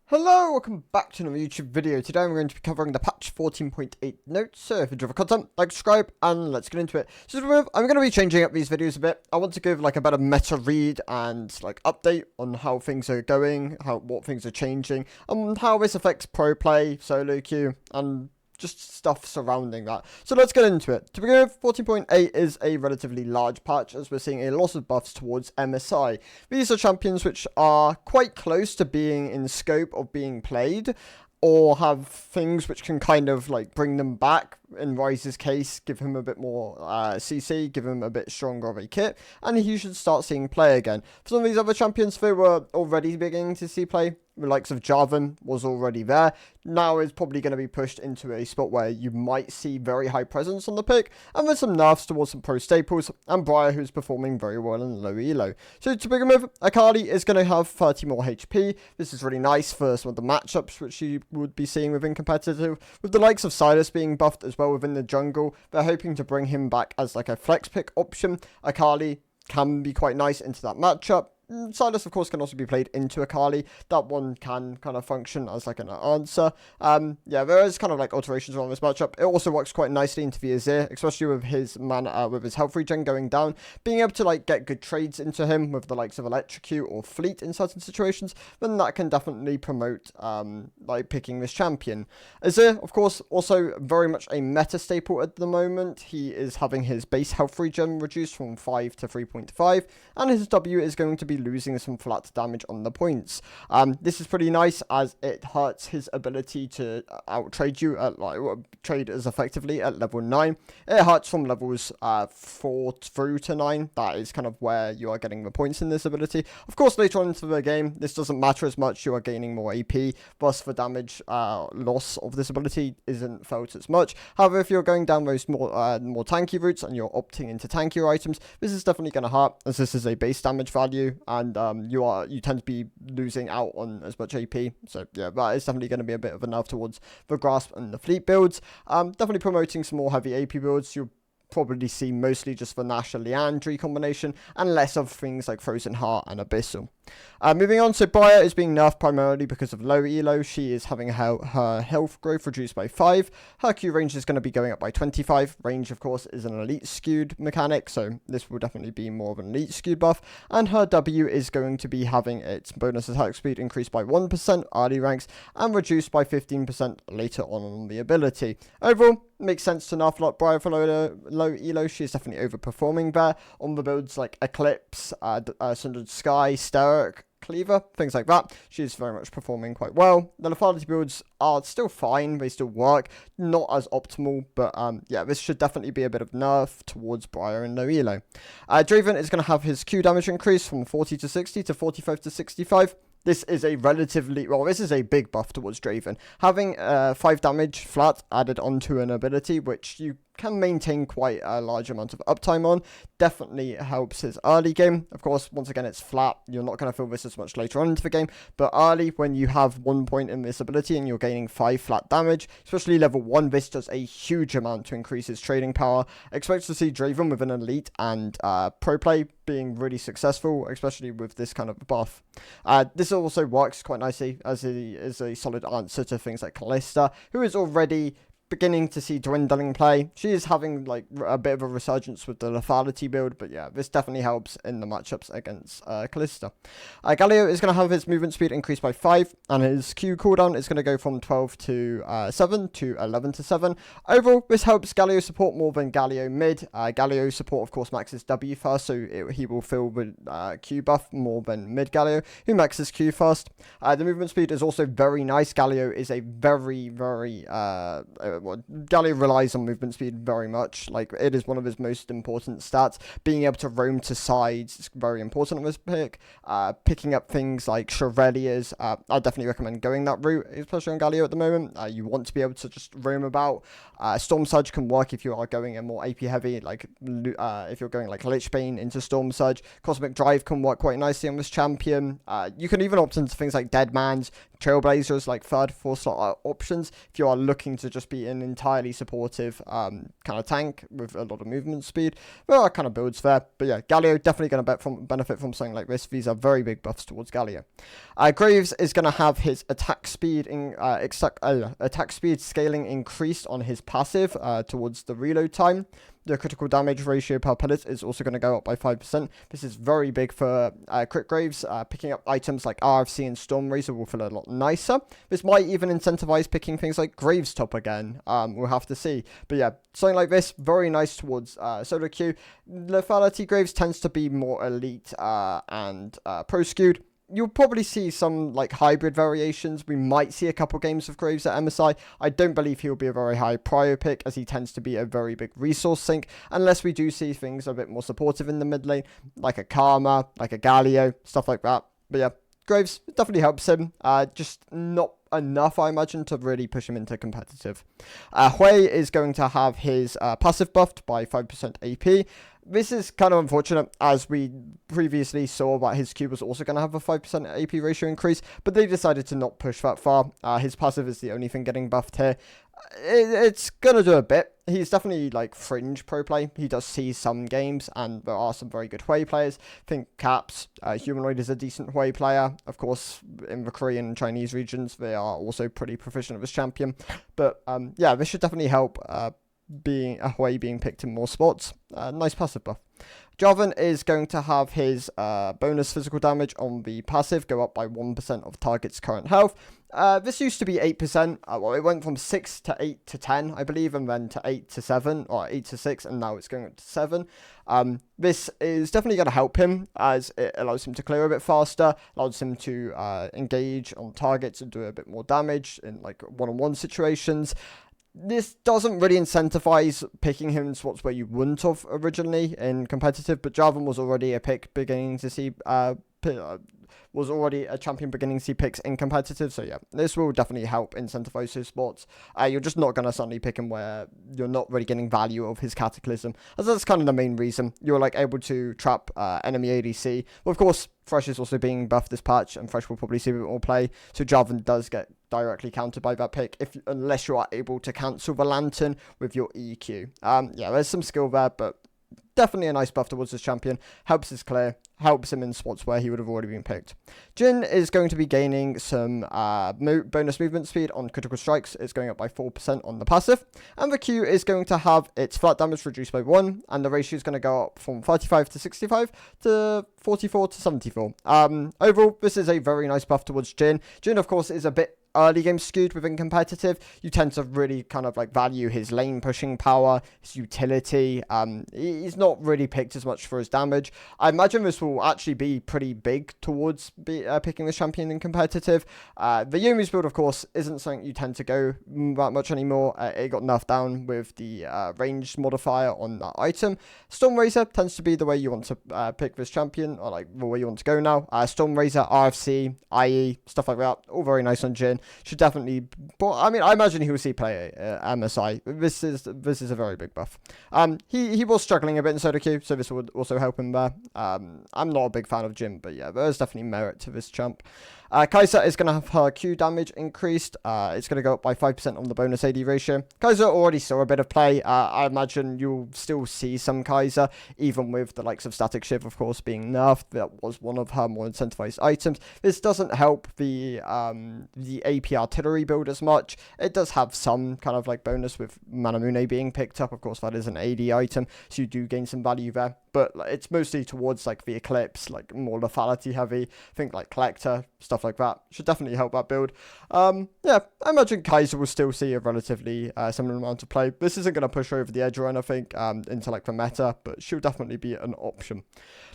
Hello, welcome back to another YouTube video. Today I'm going to be covering the patch 14.8 notes. So if you enjoy the content, like, subscribe, and let's get into it. So I'm going to be changing up these videos a bit. I want to give like a better meta read and like update on how things are going, what things are changing, and how this affects pro play, solo queue, and just stuff surrounding that. So let's get into it. To begin with, 14.8 is a relatively large patch as we're seeing a lot of buffs towards MSI. These are champions which are quite close to being in scope of being played, or have things which can kind of like bring them back. In Ryze's case, give him a bit more CC, give him a bit stronger of a kit, and he should start seeing play again. For some of these other champions, they were already beginning to see play. The likes of Jarvan was already there. Now it's probably going to be pushed into a spot where you might see very high presence on the pick, and with some nerfs towards some pro staples, and Briar, who's performing very well in low elo. So to begin with, Akali is going to have 30 more HP. This is really nice for some of the matchups which you would be seeing within competitive. With the likes of Sylas being buffed as well within the jungle, they're hoping to bring him back as like a flex pick option. Akali can be quite nice into that matchup. Sylas, of course, can also be played into Akali. That one can kind of function as like an answer. Yeah, there is kind of like alterations around this matchup. It also works quite nicely into the Azir, especially with his with his health regen going down. Being able to like get good trades into him with the likes of Electrocute or Fleet in certain situations, then that can definitely promote like picking this champion. Azir, of course, also very much a meta staple at the moment. He is having his base health regen reduced from 5 to 3.5, and his W is going to be losing some flat damage on the points. This is pretty nice as it hurts his ability to outtrade you at like trade as effectively at level 9. It hurts from levels 4 through to 9. That is kind of where you are getting the points in this ability. Of course, later on into the game, this doesn't matter as much. You are gaining more AP, thus the damage loss of this ability isn't felt as much. However, if you're going down those more tanky routes and you're opting into tankier items, this is definitely going to hurt, as this is a base damage value, and you tend to be losing out on as much AP. So yeah, that is definitely going to be a bit of a nerf towards the Grasp and the Fleet builds. Definitely promoting some more heavy AP builds. You'll probably see mostly just the Nash and Liandry combination, and less of things like Frozen Heart and Abyssal. Moving on, so Briar is being nerfed primarily because of low elo. She is having her health growth reduced by 5. Her Q range is going to be going up by 25. Range, of course, is an elite skewed mechanic, so this will definitely be more of an elite skewed buff. And her W is going to be having its bonus attack speed increased by 1% early ranks and reduced by 15% later on the ability. Overall, makes sense to nerf like Briar for low elo. She is definitely overperforming there on the builds like Eclipse, Sundered Sky, Steric, Cleaver, things like that. She's very much performing quite well. The lethality builds are still fine, they still work, not as optimal, but yeah, this should definitely be a bit of nerf towards Briar and low elo. Draven is going to have his Q damage increase from 40 to 60 to 45 to 65. This is a this is a big buff towards Draven. Having 5 damage flat added onto an ability, which you can maintain quite a large amount of uptime on, definitely helps his early game. Of course, once again, it's flat. You're not going to feel this as much later on into the game, but early, when you have 1 point in this ability and you're gaining 5 flat damage, especially level 1, this does a huge amount to increase his trading power. Expect to see Draven with an elite and pro play being really successful, especially with this kind of buff. This also works quite nicely as he is a solid answer to things like Kalista, who is already beginning to see dwindling play. She is having like a bit of a resurgence with the lethality build, but yeah, this definitely helps in the matchups against Kalista. Galio is going to have his movement speed increased by 5, and his Q cooldown is going to go from 12 to 7 to 11 to 7. Overall, this helps Galio support more than Galio mid. Galio support, of course, maxes W first, so he will fill with Q buff more than mid Galio, who maxes Q first. The movement speed is also very nice. Galio is a very Galio relies on movement speed very much. Like, it is one of his most important stats. Being able to roam to sides is very important on this pick. Picking up things like Chevaliers, I definitely recommend going that route, especially on Galio at the moment. You want to be able to just roam about. Storm Surge can work if you are going a more AP heavy, like if you're going like Lich Bane into Storm Surge. Cosmic Drive can work quite nicely on this champion. You can even opt into things like Dead Man's, Trailblazers, like 3rd, 4th slot options. If you are looking to just be an entirely supportive kind of tank with a lot of movement speed, there are kind of builds there. But yeah, Galio definitely going to benefit from something like this. These are very big buffs towards Galio. Graves is going to have his attack speed scaling increased on his passive towards the reload time. The critical damage ratio per pellet is also going to go up by 5%. This is very big for Crit Graves. Picking up items like RFC and Storm Razor will feel a lot nicer. This might even incentivize picking things like Graves Top again. We'll have to see. But yeah, something like this, very nice towards solo queue. Lethality Graves tends to be more elite and pro-skewed. You'll probably see some like hybrid variations. We might see a couple games of Graves at MSI. I don't believe he'll be a very high prio pick, as he tends to be a very big resource sink, unless we do see things a bit more supportive in the mid lane, like a Karma, like a Galio, stuff like that. But yeah, Graves definitely helps him, just not enough, I imagine, to really push him into competitive. Hui is going to have his passive buffed by 5% AP. This is kind of unfortunate, as we previously saw that his Q was also going to have a 5% AP ratio increase, but they decided to not push that far. His passive is the only thing getting buffed here. It's going to do a bit. He's definitely like fringe pro play. He does see some games, and there are some very good Hui players. I think Caps, Humanoid is a decent Hui player. Of course, in the Korean and Chinese regions, they are also pretty proficient with this champion. But yeah, this should definitely help being a Hui being picked in more spots. Nice passive buff. Jarvan is going to have his bonus physical damage on the passive go up by 1% of target's current health. This used to be 8%. Well, it went from 6 to 8 to 10, I believe, and then to 8 to 7, or 8 to 6, and now it's going up to 7. This is definitely going to help him, as it allows him to clear a bit faster, allows him to engage on targets and do a bit more damage in like one-on-one situations. This doesn't really incentivize picking him in spots where you wouldn't have originally in competitive, but Jarvan was already a pick beginning to see was already a champion beginning to see picks in competitive, so yeah, this will definitely help incentivize his spots. You're just not going to suddenly pick him where you're not really getting value of his Cataclysm, as that's kind of the main reason. You're like able to trap enemy ADC. But of course, Thresh is also being buffed this patch, and Thresh will probably see a bit more play, so Jarvan does get directly countered by that pick, unless you are able to cancel the Lantern with your EQ. Yeah, there's some skill there, but definitely a nice buff towards this champion. Helps his clear, helps him in spots where he would have already been picked. Jhin is going to be gaining some bonus movement speed on critical strikes. It's going up by 4% on the passive. And the Q is going to have its flat damage reduced by 1. And the ratio is going to go up from 35 to 65 to 44 to 74. Overall, this is a very nice buff towards Jhin. Jhin, of course, is a bit early game skewed within competitive. You tend to really kind of like value his lane pushing power, his utility. He's not really picked as much for his damage. I imagine this will actually be pretty big towards picking this champion in competitive. The Yuumi's build, of course, isn't something you tend to go that much anymore. It got nerfed down with the ranged modifier on that item. Storm Razor tends to be the way you want to pick this champion, or like the way you want to go now. Storm Razor, RFC, IE, stuff like that, all very nice on Jhin. Should definitely, but I mean, I imagine he will see play MSI. This is a very big buff. He was struggling a bit in solo queue, so this would also help him there. I'm not a big fan of Jhin, but yeah, there's definitely merit to this champ. Kai'Sa is going to have her Q damage increased. It's going to go up by 5% on the bonus AD ratio. Kai'Sa already saw a bit of play. I imagine you'll still see some Kai'Sa, even with the likes of Static Shiv, of course, being nerfed. That was one of her more incentivized items. This doesn't help the AP artillery build as much. It does have some kind of like bonus with Manamune being picked up. Of course, that is an AD item, so you do gain some value there. But it's mostly towards like the Eclipse, like more lethality heavy. Think like Collector, stuff like that. Should definitely help that build. Yeah, I imagine Kai'Sa will still see a relatively similar amount of play. This isn't going to push her over the edge or anything into like the meta, but she'll definitely be an option.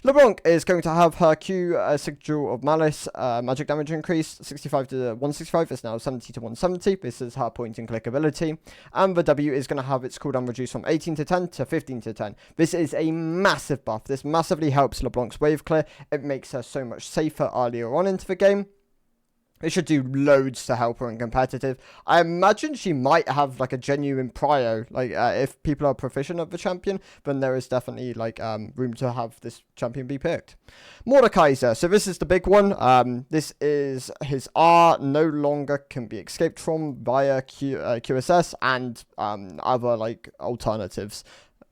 LeBlanc is going to have her Q Sigil of Malice magic damage increase 65 to 165. It's now 70 to 170. This is her point and click ability. And the W is going to have its cooldown reduced from 18 to 10 to 15 to 10. This is a massive buff. This massively helps LeBlanc's wave clear. It makes her so much safer earlier on into the game. It should do loads to help her in competitive. I imagine she might have like a genuine prio. Like if people are proficient at the champion, then there is definitely like room to have this champion be picked. Mordekaiser. So this is the big one. This is his R no longer can be escaped from via QSS and other like alternatives.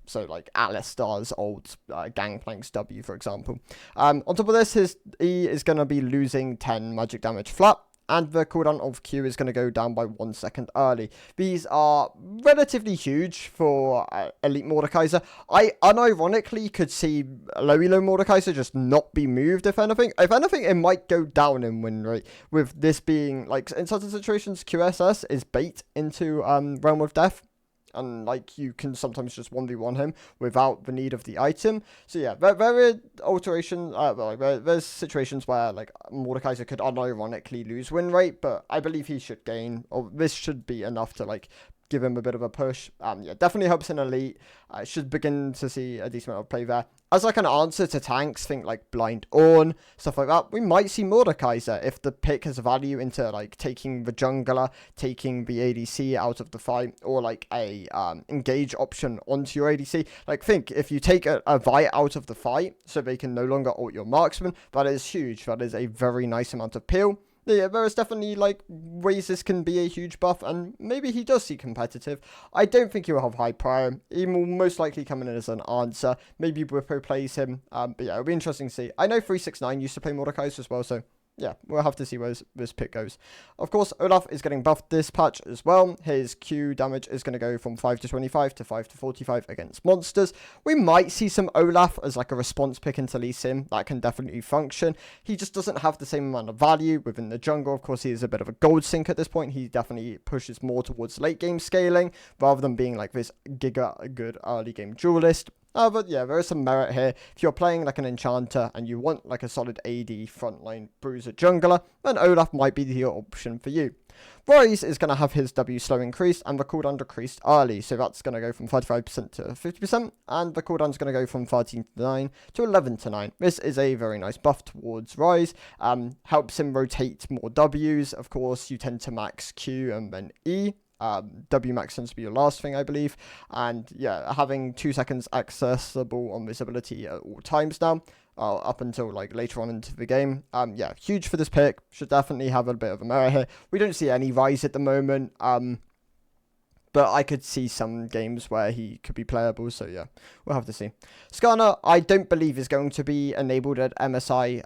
So like Alistar's old Gangplank's W, for example. On top of this, his E is going to be losing 10 magic damage flat. And the cooldown of Q is going to go down by 1 second early. These are relatively huge for Elite Mordekaiser. I unironically could see low elo Mordekaiser just not be moved, if anything. If anything, it might go down in win rate. With this being, like, in certain situations, QSS is bait into Realm of Death. And like you can sometimes just 1v1 him without the need of the item. So yeah, there are alterations. There's situations where like Mordekaiser could unironically lose win rate, but I believe he should gain, or this should be enough to like give him a bit of a push. Yeah, definitely helps in Elite. Should begin to see a decent amount of play there. As like an answer to tanks, think like Blind Ornn, stuff like that. We might see Mordekaiser if the pick has value into like taking the jungler, taking the ADC out of the fight, or like a engage option onto your ADC. Like think if you take a Vi out of the fight, so they can no longer ult your marksman, that is huge. That is a very nice amount of peel. Yeah, there is definitely like ways this can be a huge buff, and maybe he does see competitive. I don't think he will have high prio. He will most likely come in as an answer. Maybe Bwipo plays him. But yeah, it'll be interesting to see. I know 369 used to play Mordekaiser as well, so yeah, we'll have to see where this pick goes. Of course, Olaf is getting buffed this patch as well. His Q damage is going to go from 5 to 25 to 5 to 45 against monsters. We might see some Olaf as like a response pick into Lee Sin. That can definitely function. He just doesn't have the same amount of value within the jungle. Of course, he is a bit of a gold sink at this point. He definitely pushes more towards late game scaling rather than being like this giga good early game duelist. But yeah, there is some merit here. If you're playing like an enchanter and you want like a solid AD frontline bruiser jungler, then Olaf might be the option for you. Ryze is going to have his W slow increased and the cooldown decreased early, so that's going to go from 35% to 50%, and the cooldown is going to go from 13 to 9 to 11 to 9. This is a very nice buff towards Ryze, helps him rotate more Ws. Of course, you tend to max Q and then E. W max tends to be your last thing, I believe, and yeah, having 2 seconds accessible on this ability at all times now, up until like later on into the game. Yeah, huge for this pick. Should definitely have a bit of a merit here. We don't see any Ryze at the moment. But I could see some games where he could be playable, so yeah, we'll have to see. Skarner, I don't believe is going to be enabled at MSI,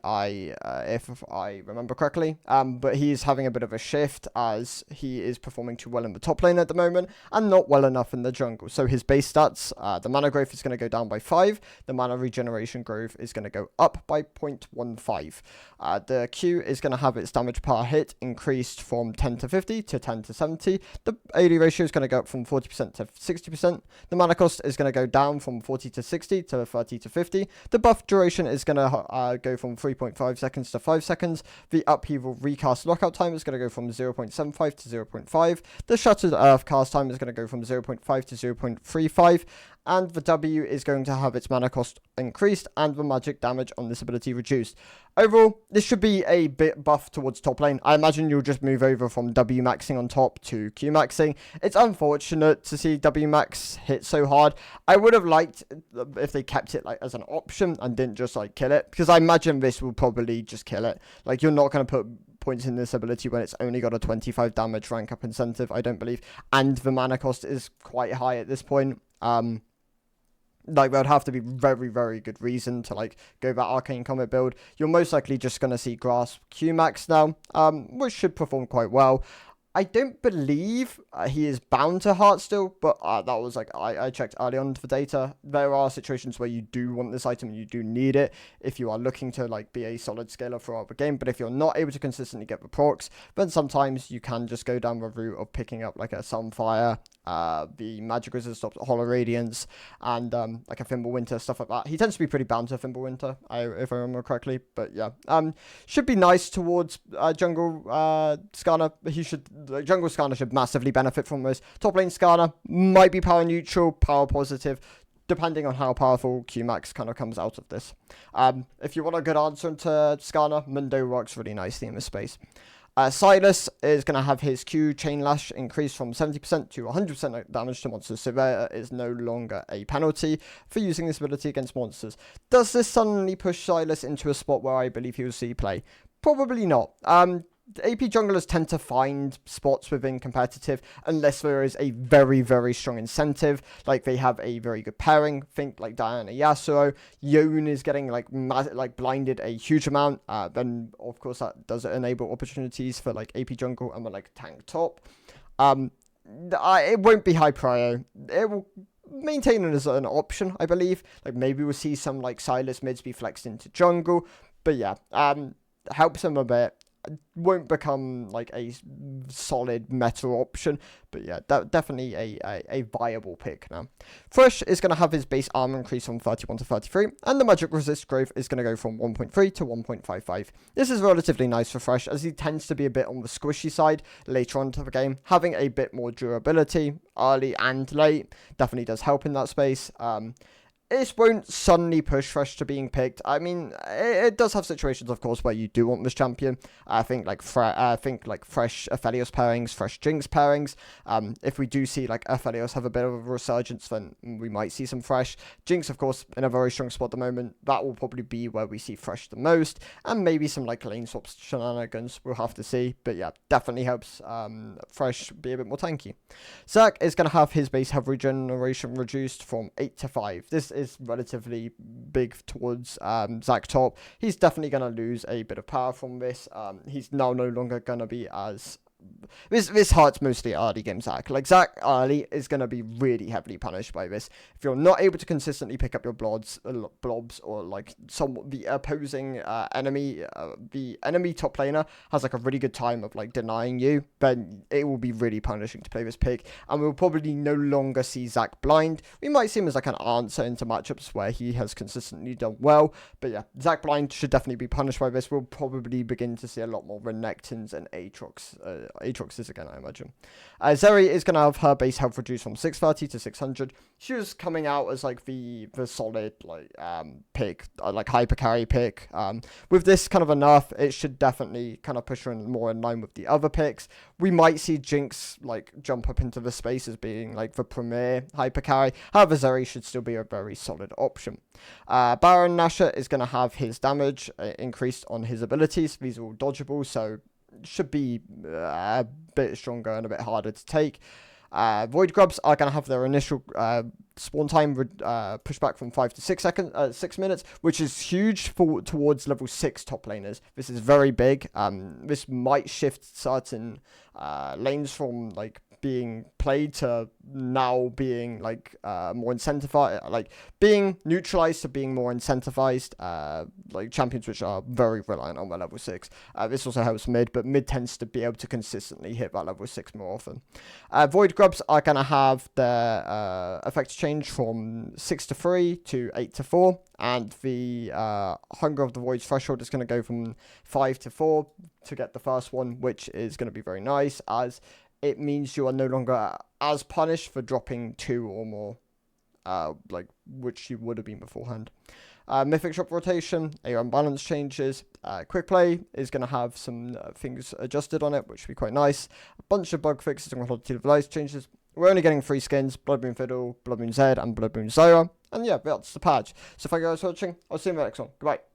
if I remember correctly. But he is having a bit of a shift as he is performing too well in the top lane at the moment and not well enough in the jungle. So his base stats, the mana growth is going to go down by 5. The mana regeneration growth is going to go up by 0.15. The Q is going to have its damage per hit increased from 10 to 50 to 10 to 70. The AD ratio is going to go up from 40% to 60%. The mana cost is going to go down from 40 to 60 to 30 to 50. The buff duration is going to go from 3.5 seconds to 5 seconds. The upheaval recast lockout time is going to go from 0.75 to 0.5. The Shattered Earth cast time is going to go from 0.5 to 0.35. And the W is going to have its mana cost increased and the magic damage on this ability reduced. Overall, this should be a bit buff towards top lane. I imagine you'll just move over from W maxing on top to Q maxing. It's unfortunate to see W max hit so hard. I would have liked if they kept it like as an option and didn't just like kill it, because I imagine this will probably just kill it. Like you're not going to put points in this ability when it's only got a 25 damage rank up incentive, I don't believe, and the mana cost is quite high at this point. Like, there would have to be very, very good reason to, like, go that Arcane Comet build. You're most likely just going to see Grasp Q-Max now, which should perform quite well. I don't believe he is bound to Heartsteel, but that was like, I checked early on for data. There are situations where you do want this item and you do need it if you are looking to like be a solid scaler throughout the game. But if you're not able to consistently get the procs, then sometimes you can just go down the route of picking up like a Sunfire, the Magic Resist stops Hollow Radiance, and like a Fimbulwinter, stuff like that. He tends to be pretty bound to Fimbulwinter, if I remember correctly. But yeah, should be nice towards jungle Skarner. He should, jungle Skarner should massively benefit from this. Top lane Skarner might be power neutral, power positive, depending on how powerful Q-Max kind of comes out of this. If you want a good answer to Skarner, Mundo works really nicely in this space. Silas is going to have his Q Chain Lash increased from 70% to 100% damage to monsters, so there is no longer a penalty for using this ability against monsters. Does this suddenly push Silas into a spot where I believe he will see play? Probably not. AP junglers tend to find spots within competitive unless there is a very, very strong incentive. Like they have a very good pairing. Think like Diana Yasuo. Yone is getting like blinded a huge amount. Then of course that does enable opportunities for like AP jungle and like tank top. It won't be high prio. It will maintain it as an option, I believe. Like maybe we'll see some like Silas mids be flexed into jungle. But yeah, helps him a bit. Won't become like a solid meta option, but yeah, definitely a viable pick now. Thresh is going to have his base armor increase from 31 to 33, and the magic resist growth is going to go from 1.3 to 1.55. This is relatively nice for Thresh, as he tends to be a bit on the squishy side later on to the game. Having a bit more durability early and late definitely does help in that space. This won't suddenly push Thresh to being picked. I mean, it does have situations, of course, where you do want this champion. I think like fresh Aphelios pairings, fresh Jinx pairings. If we do see like Aphelios have a bit of a resurgence, then we might see some Thresh. Jinx, of course, in a very strong spot at the moment. That will probably be where we see Thresh the most, and maybe some like lane swaps shenanigans. We'll have to see, but yeah, definitely helps Thresh be a bit more tanky. Zac is going to have his base health regeneration reduced from 8 to 5. This is relatively big towards Zac top. He's definitely going to lose a bit of power from this. He's now no longer going to be as... This hurts mostly early game Zac. Like, Zac early is going to be really heavily punished by this. If you're not able to consistently pick up your blobs or like the opposing enemy, the enemy top laner has like a really good time of like denying you, then it will be really punishing to play this pick. And we'll probably no longer see Zac blind. We might see him as like an answer into matchups where he has consistently done well. But yeah, Zac blind should definitely be punished by this. We'll probably begin to see a lot more Renekton's and Aatrox's again, I imagine. Zeri is going to have her base health reduced from 630 to 600. She was coming out as like the solid like pick, like hyper carry pick. With this kind of a nerf, it should definitely kind of push her more in line with the other picks. We might see Jinx like jump up into the space as being like the premier hyper carry. However, Zeri should still be a very solid option. Baron Nashor is going to have his damage increased on his abilities. These are all dodgeable, so should be a bit stronger and a bit harder to take. Void Grubs are going to have their initial spawn time pushed back from 5 to 6 minutes, which is huge towards level 6 top laners. This is very big. This might shift certain lanes from like being played to now being like more incentivized, like being neutralized to being more incentivized, like champions which are very reliant on their level 6. This also helps mid, but mid tends to be able to consistently hit that level 6 more often. Void Grubs are going to have their effects change from 6 to 3 to 8 to 4, and the Hunger of the Void's threshold is going to go from 5 to 4 to get the first one, which is going to be very nice, as it means you are no longer as punished for dropping 2 or more, like which you would have been beforehand. Mythic Shop rotation, AOM balance changes. Quick Play is going to have some things adjusted on it, which will be quite nice. A bunch of bug fixes and quality of life changes. We're only getting 3 skins: Blood Moon Fiddle, Blood Moon Zed, and Blood Moon Zyra. And yeah, that's the patch. So thank you guys for watching. I'll see you in the next one. Goodbye.